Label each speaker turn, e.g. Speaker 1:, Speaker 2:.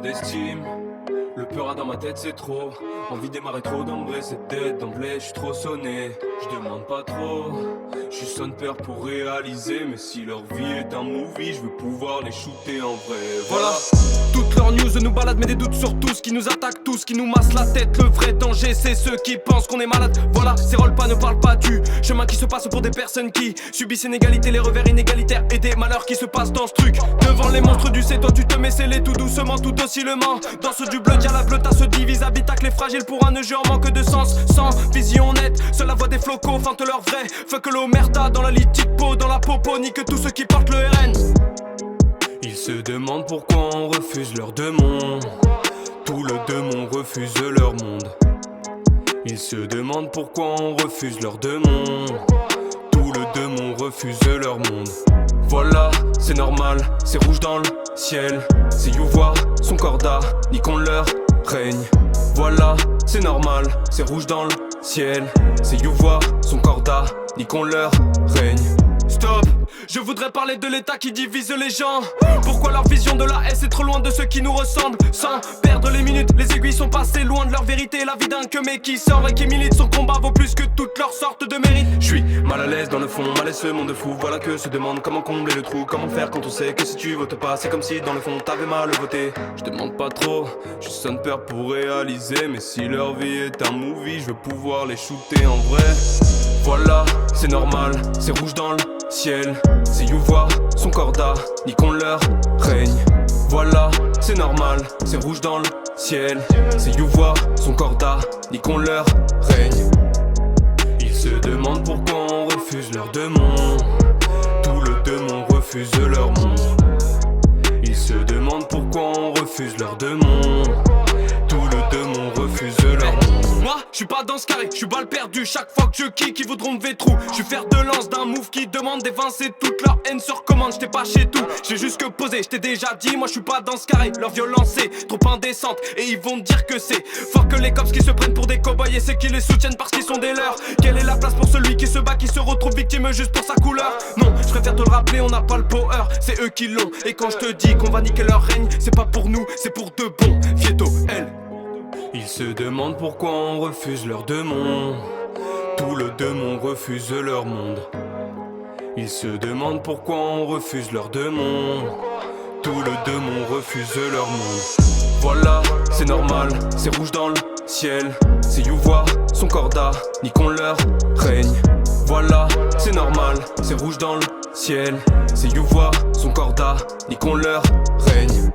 Speaker 1: d'estime. Le peur dans ma tête c'est trop. Envie de démarrer trop d'emblée, c'est dead d'emblée, je suis trop sonné. Je demande pas trop, je suis son père pour réaliser. Mais si leur vie est un movie, je veux pouvoir les shooter en vrai. Voilà.
Speaker 2: Toutes leurs news nous baladent, mais des doutes sur tout ce qui nous attaque, tout ce qui nous masse la tête. Le vrai danger, c'est ceux qui pensent qu'on est malade. Voilà, ces rôles pas ne parlent pas du chemin qui se passe pour des personnes qui subissent inégalité, les revers inégalitaires et des malheurs qui se passent dans ce truc. Devant les monstres du c'est toi, tu te mets scellé tout doucement, tout docilement. Dans ce du bleu, y'a la bleuta se divise, habitacle les fragiles pour un jeu en manque de sens. Sans vision nette, seule la voix des flocos fente leur vrai. Fuck l'omerta dans la lithique peau, dans la popo, nique tous ceux qui portent le RN.
Speaker 1: Ils se demandent pourquoi on refuse leur demande. Tout le démon refuse leur monde. Ils se demandent pourquoi on refuse leur demande. Tout le démon refuse leur monde. Voilà, c'est normal, c'est rouge dans le ciel. C'est Youvois, son corda, ni qu'on leur règne. Voilà, c'est normal, c'est rouge dans le ciel. C'est Youvois, son corda, ni qu'on leur règne.
Speaker 2: Stop, je voudrais parler de l'état qui divise les gens. Pourquoi leur vision de la haine est trop loin de ceux qui nous ressemblent. Sans perdre les minutes, les aiguilles sont passées loin de leur vérité. La vie d'un que mais qui sort et qui milite, son combat vaut plus que toutes leurs sortes de mérites.
Speaker 1: Je suis mal à l'aise dans le fond, mal à ce monde fou. Voilà que se demande comment combler le trou. Comment faire quand on sait que si tu votes pas, c'est comme si dans le fond t'avais mal voté. Je demande pas trop, je sonne peur pour réaliser. Mais si leur vie est un movie, je veux pouvoir les shooter en vrai. Voilà, c'est normal, c'est rouge dans le ciel. C'est Youvois, son corda, ni qu'on leur règne. Voilà, c'est normal, c'est rouge dans le ciel. C'est Youvois, son corda, ni qu'on leur règne. Ils se demandent pourquoi on refuse leur demande. Tout le démon refuse leur monde. Ils se demandent pourquoi on refuse leur demande. Tout le démon refuse leur monde.
Speaker 2: Moi, je suis pas dans ce carré, je suis balle perdu. Chaque fois que je kick, ils voudront me trou. Je suis fer de lance d'un move qui demande d'évincer toute leur haine sur commande. J'étais pas chez tout, j'ai juste que posé. J't'ai déjà dit, moi je suis pas dans ce carré. Leur violence est trop indécente et ils vont dire que c'est fort que les cops qui se prennent pour des cow-boys et ceux qui les soutiennent parce qu'ils sont des leurs. Quelle est la place pour celui qui se bat, qui se retrouve victime juste pour sa couleur? Non, je préfère te le rappeler, on n'a pas le power, c'est eux qui l'ont. Et quand je te dis qu'on va niquer leur règne, c'est pas pour nous, c'est pour de bon. Fieto, elle.
Speaker 1: Ils se demandent pourquoi on refuse leur demande. Tout le démon refuse leur monde. Ils se demandent pourquoi on refuse leur demande. Tout le démon refuse leur monde. Voilà, c'est normal, c'est rouge dans le ciel. C'est Youvois, son corda, ni qu'on leur règne. Voilà, c'est normal, c'est rouge dans le ciel. C'est Youvois, son corda, ni qu'on leur règne.